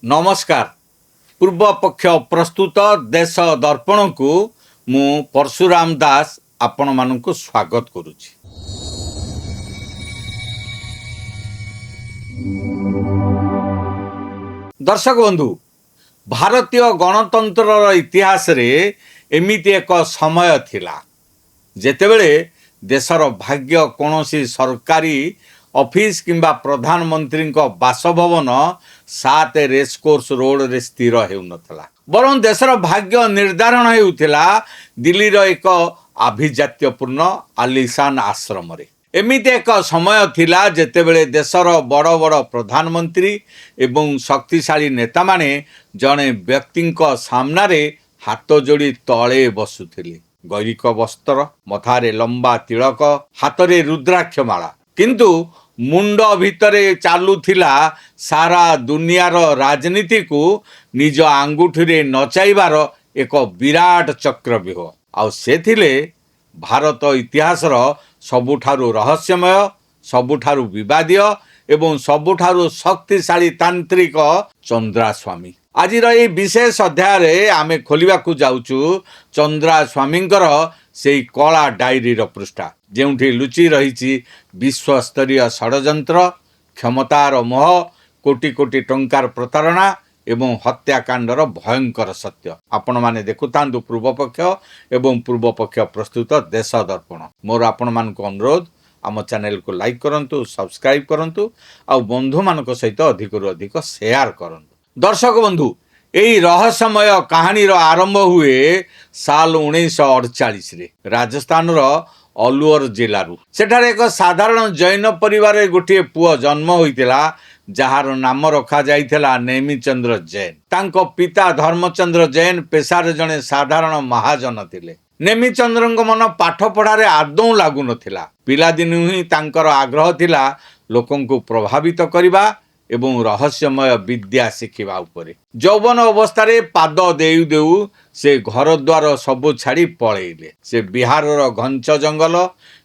नमस्कार। पूर्व पक्ष प्रस्तुत देश दर्पण को मु परशुराम दास आपण मानक स्वागत करुछि। दर्शक बंधु, भारतीय गणतंत्र इतिहास रे एमिति एक समय थिला जेतेबेले देशर भाग्य कौनसी सरकारी ऑफिस किंबा प्रधानमंत्री बासभवन 7 रेसकोर्स रोड रे स्थिर हेउनथला, बरं देशर भाग्य निर्धारण हेउथिला दिल्लीर एक आभिजात्यपूर्ण आलिशान आश्रम रे। एमिति एक समय थिला जेतेबेले देशर बड़ बड़ प्रधानमंत्री एवं शक्तिशाली नेता माने जणे व्यक्तिंक सामनारे हाथ जोड़ी तले बसुथिले। गैरिक वस्त्र, मथारे लंबा तिलक, हाथरे रुद्राक्षमाला, किंतु मुंड भितरे चालुथिला सारा दुनियार राजनीति को निज आंगुठी नचाइबार एक विराट चक्रव्यूह। आउ से थिले भारत इतिहासर सबुठारु रहस्यमय, सबुठारु विवादीय एवं सबुठारु शक्तिशाली तांत्रिक चंद्रास्वामी। आज ये विशेष अध्याय आमे खोलिबा को जाउचु चंद्रास्वामींकर से कला डायरी पृष्ठा, जेउठी लुचि रही विश्वस्तरीय षड्यंत्र, क्षमतार मोह, कोटी कोटी टंकार प्रतारणा एवं हत्याकांडर भयंकर सत्य। आपण माने देखुतांतु पूर्वपक्ष एवं पूर्वपक्ष प्रस्तुत देश दर्पण। मोर आपण मान को अनुरोध, आम चैनल को लाइक करंतु, सब्सक्राइब करंतु, आ बंधु मान सहित अधिक अधिक शेयर करंतु। दर्शक बंधु, यही रहस्यमय कहानी आरंभ हुए साल 1948 रे राजस्थान अलुअर जिलू। सेठारे एक साधारण जैन परिवार गोटे पुओ जन्म होइतिला जार नाम रखा जाइथिला नेमिचंद्र जैन। तांको पिता धर्मचंद्र जैन पेशार जने साधारण महाजन थिले। नेमिचंद्रଙ୍କ मन पाठ पढ़ारे आदौ लागु नथिला। पिलादिनु ही तांकर आग्रह थिला लोकंकु प्रभावित करिबा एवं रहस्यमय विद्या शिखिबा उपरे। यौवन अवस्था पाद देउ देउ से घर द्वार सबु छाड़ी पळेइले। से बिहारर घंच जंगल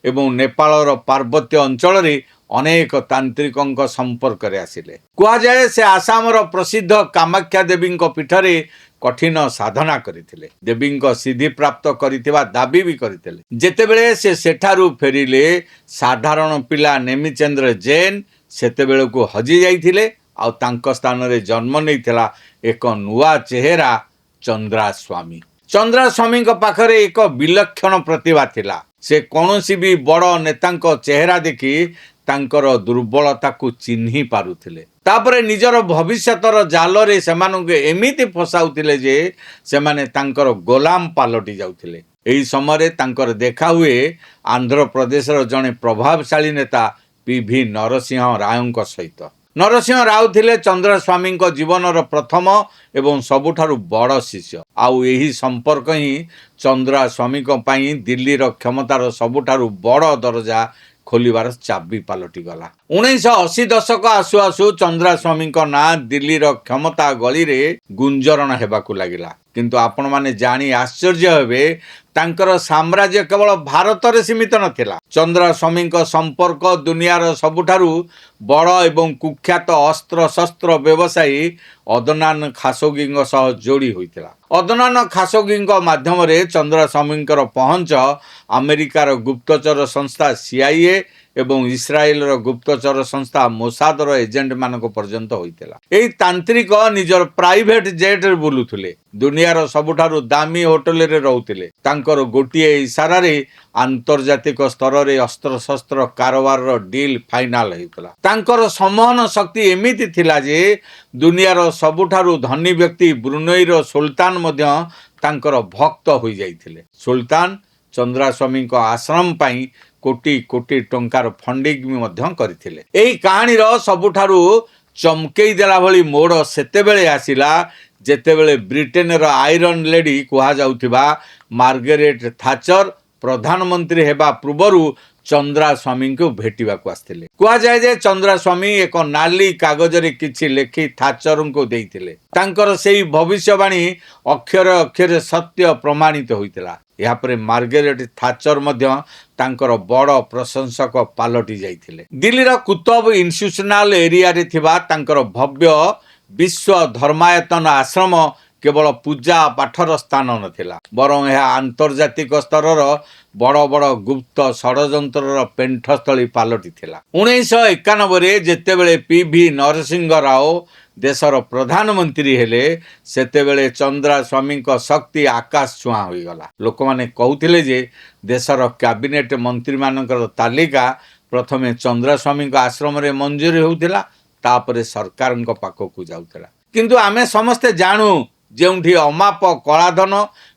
एवं नेपालर पार्वत्य अंचल रे अनेक तांत्रिकंक संपर्क रे आसिले। कुआ जाए से आसामर प्रसिद्ध कामाख्या देवींक पीठरे कठिन साधना करिथिले। देवींक सिद्धि प्राप्त करिथिबा दाबी भी करिथिले। जेतेबेले से सेठारु फेरिले साधारण पिला नेमिचंद्र जैन सेतेबेले को हजी जाइथिले। आउ तांक स्थान रे जन्म नेइथिला एक नुआ चेहरा चंद्रास्वामी। चंद्रास्वामी पाखरे एक विलक्षण प्रतिभा थिला। से कौनसी भी बड़ नेतांक चेहरा देखि तांकर दुर्बलता को चिन्ही पारुथिले। तापरे निजर भविष्यतर जालरे सेमानंके एमिति फसाउथिले जे सेमाने तांकर गोलाम पालटी जाउथिले। एही समय तांकर देखा हुए आंध्र प्रदेशर जने प्रभावशाली नेता पीवी नरसिंह रावଙ୍କ सहित। नरसिंह राव थिले चंद्रास्वामी जीवनर प्रथम एवं सबुठारु बड़ शिष्य। आउ एही संपर्क ही चंद्रास्वामी पई दिल्लीर क्षमतार सबुठारु बड़ दरजा खोलिबार चाबी पालटी गला। 1980 दशक आसु आसु चंद्रास्वामी ना दिल्लीर क्षमता गली रे गुंजरण हेबाकु लागिला। किंतु आपण माने जानी आश्चर्य हेबे तांकर साम्राज्य केवल भारत रे सीमित नथिला। चंद्रास्वामी संपर्क दुनियार सबुठारु बड़ एवं कुख्यात अस्त्र शस्त्र व्यवसायी अदनान खासोगीଙ୍କ सह जोड़ी होइतिला। अदनान खासोगीଙ୍କ माध्यम रे चंद्रास्वामीଙ୍କର पहुंच अमेरिकार गुप्तचर संस्था CIA एवं इस्राएलर गुप्तचर संस्था मोसादर एजेंट मानक पर्यंत होइतिला। एही तांत्रिक निजर प्राइवेट जेट रे बुलुथिले, दुनियार सबुठारु दामी होटल रे रहउथिले। तांकर गोटिए इशारा रे आंतर्जातिक स्तर रे अस्त्र शस्त्र कारोबार रो डील फाइनल हेतला। तांकर समहन शक्ति एमिति थिला जे दुनियार सबुठारु धनी व्यक्ति ब्रुनेईर सुल्तान मध्य तांकर भक्त होई जाइथिले। सुल्तान चंद्रास्वामी आश्रम पाई कोटी कोटी टंकार फंडिंग मध्य करथिले। एही कहानीर सबुठारु चमकेई देला भली मोड़ सेतेबेले आसिला जेतेबेले ब्रिटेनर आयरन लेडी कुहा जाउथिबा मार्गरेट थाचर प्रधानमंत्री हेबा पूर्वरु चंद्रास्वामी को भेटिबा को आस्थिले। कुहा जाय जे चंद्रास्वामी एक नाली कागज रे किछि लेखि थाचर को देइथिले। तांकर सेही भविष्यवाणी अक्षर अक्षर सत्य प्रमाणित होइतिला। या परे मार्गरेट थाचर मध्य तांकर बड़ प्रशंसक पालटी जाइथिले। दिल्लीर कुतुब इंस्टीट्यूशनल एरिया रे थिबा तांकर भव्य विश्व धर्मायतन आश्रम केवल पूजा पाठर स्थान नथिला बरं यह आंतर्जातिक स्तर बड़ बड़ गुप्त षड्यंत्र पेंठस्थली पालटी 1991 जेतेबेले पीवी नरसिंह राव देशर प्रधानमंत्री हेले सेतेबेले चंद्रा स्वामी शक्ति आकाश छुआ हो गला। लोक माने कहूथिले जे देशर कैबिनेट मंत्री मानकर तालिका प्रथमे चंद्रा स्वामी आश्रम रे मंजूरी होउथिला तापरे सरकार पाखक जाउथिला। किंतु आमे समस्ते जानू जोठी अमाप कलाधन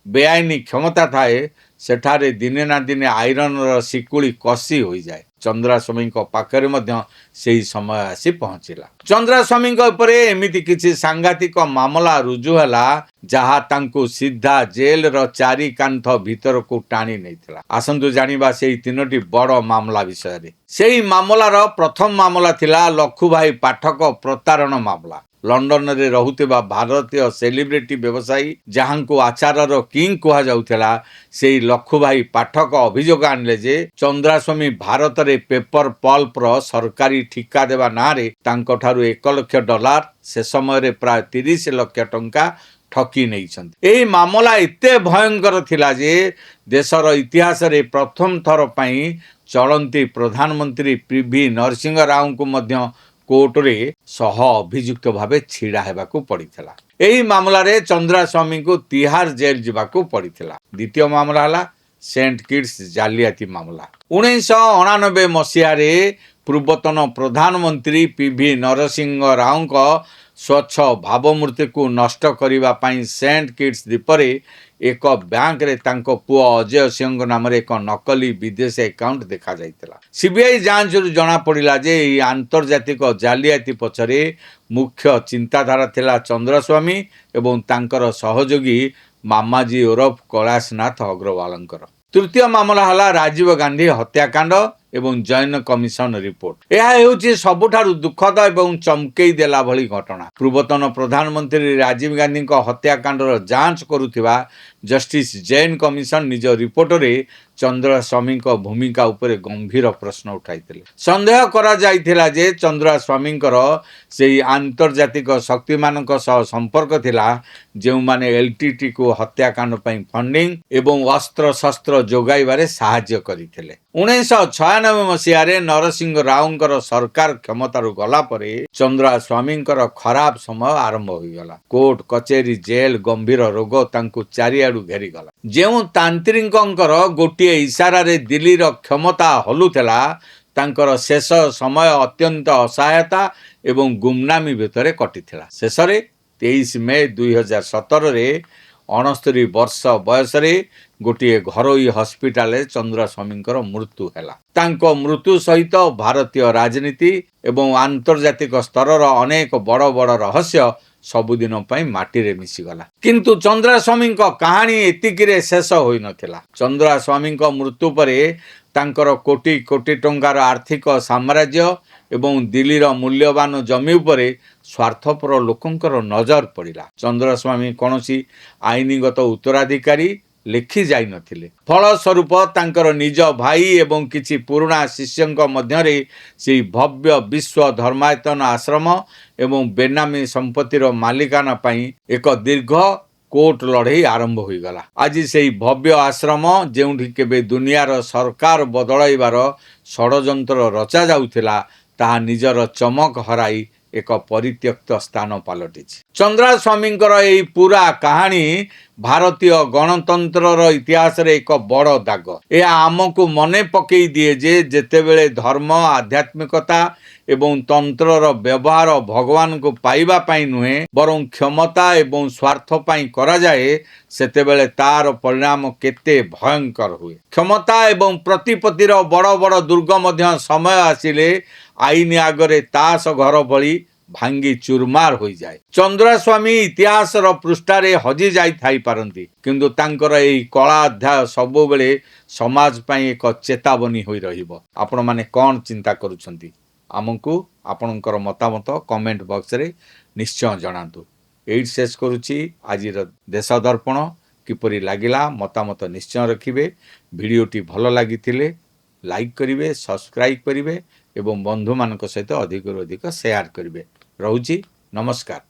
बेआईनी क्षमता थाए सेठारे दिने ना दिने आईरन शिकुड़ी कसी हो जाए। चंद्रास्वामी पाखरे मध्य सेही समय आसी पहुंचला। चंद्रास्वामी एमिति किछि सांघातिक मामला रुजु हैला जहा तांको सीधा जेल रो चारि कांथ भीतर को टाणी नैथिला। आसंतु जानिबा सेही तीनोटी बड़ मामला विषय रे। सेही मामलार प्रथम मामला थिला लखुभाई पाठक प्रतारण मामला। लंडन रे रहुथिबा भारतीय सेलिब्रिटी व्यवसायी जहांको आचारर किंग कहा जाउथला सेही लखुभाई पाठक अभियोग आनले जे चंद्रास्वामी भारत रे पेपर पल्प रो सरकारी ठिका देवा नारे तांको ठारू $1,00,000 से समय रे प्राय 30 लाख टंका ठकी नहीं छंती। एही मामला एते भयंकर थिला जे देशर इतिहास रे प्रथम थर पई चलंती प्रधानमंत्री पीवी नरसिंह राव को मध्य कोर्ट रे सह अभियुक्त भावे छिड़ा हेबाकू पड़िथिला। एही मामला रे चंद्रास्वामी को तिहार जेल जिबाकू पड़िथिला। द्वितीय मामला हला सेंट किट्स जालियाती मामला। 1999 मसीहा रे पूर्वतन प्रधानमंत्री पीवी नरसिंह राव को स्वच्छ भावमूर्ति को नष्ट करिबा पई सेंट किट्स द्वीपरे एक बैंक रे तांको पुओ अजय सिंह नाम रे एक नकली विदेश अकाउंट देखा जाइतला। सीबीआई जांच जना पड़िला जे ई आंतर्जातिक जालियाती पछरे मुख्य चिंताधारा थिला चंद्रस्वामी एवं तांकर सहयोगी मामाजी ओरफ कैलाशनाथ अग्रवालंकर। तृतीय मामला हला राजीव गांधी हत्याकांड एवं जैन कमिशन रिपोर्ट। यह हेउची सबुठारु दुखद एवं चमकेई देला भली घटना। पूर्वतन प्रधानमंत्री राजीव गांधी हत्याकांडर जांच करुथिबा जस्टिस जैन कमिशन निज रिपोर्ट रे चंद्रास्वामी भूमिका उपरे गंभीर प्रश्न उठाइथिले। संदेह करा जाइथिला जे चंद्रास्वामी सेही आंतर्जातिक शक्ति मानक सह संपर्क थिला जेउ माने एलटीटी को हत्याकांड पई फंडिंग एवं अस्त्र शस्त्र जोगाइबारे सहायता करिथिले। 1996 मसीह नरसिंह राव सरकार क्षमतारू गला परे चंद्रास्वामी खराब समय आरंभ हो गला। कोर्ट कचेरी जेल गंभीर रोग तांको चारिआडू घेरी गला। जेउ तांत्रिकंकर गोटे इशारा रे दिल्लीर क्षमता हलुथला तांकर शेष समय अत्यंत असहायता एवं गुमनामी भितर कटिथिला। शेषरे 23 मई 2017 रे 69 वर्ष बयस रे गोटे घरोई हस्पिटाल चंद्रास्वामी मृत्यु हैला। तांको मृत्यु सहित भारतीय राजनीति एवं आंतर्जातिक स्तर अनेक बड़ बड़ रहस्य सबुदिन पई माटी रे मिसिगला। किंतु चंद्रास्वामी कहानी एतिकिरे शेष होई नथिला। चंद्रास्वामी मृत्यु परे तांकर कोटी कोटी टंकार आर्थिक साम्राज्य एवं दिल्लीर मूल्यवान जमी उपरे स्वार्थपर लोकंकर नजर पड़िला। चंद्रास्वामी कौनसी आईनगत उत्तराधिकारी लिखि जाई नथिले। फलस्वरूप तांकर निज भाई एवं किछि पुराणा शिष्यंक मध्यरे सेही भव्य विश्व धर्मायतन आश्रम एवं बेनामी संपत्तिर मालिकाना पई एक दीर्घ कोर्ट लड़ई आरंभ हो गला। आज सेही भव्य आश्रम जेउठी केबे दुनियार सरकार बदलाइबार षड्यंत्र रचा जाउथिला ताहा निजर चमक हराई एक परित्यक्त स्थान पलटिछि। चंद्रास्वामींकर एही पूरा कहानी भारतीय गणतंत्रर इतिहास रे एक बड़ दाग। यह आमको मने पकई दिए जे जेतेबेले धर्म आध्यात्मिकता एवं तंत्रर व्यवहार भगवान को पाइबा पाई नुहे बरं क्षमता एवं स्वार्थ पाई करा जाए सेतेबेले तार परिणाम केते भयंकर हुए। क्षमता एवं प्रतिपत्तिर बड़ बड़ दुर्ग मध्य समय आसिले आईन आगरे तास घर भली भांगी चुरमार हो जाए। चंद्रास्वामी इतिहास पृष्ठारे हजि जाई थाई पारंती किंतु तांकर एही कला अध्याय सबु बेले समाज पई एक चेतावनी होई रहिबो। आपण माने कोन चिंता करूछंती आमको आपणकर मतामत कमेंट बॉक्स रे निश्चय जणातु। एई शेष करूची आजिर देश दर्पण किपरि लागिला मतामत निश्चय रखिबे। भिडियोटी भलो लागिथिले लाइक करिवे, सब्सक्राइब करिवे एवं बंधु मानक सहित अधिक अधिक शेयर करिवे। रहुची नमस्कार।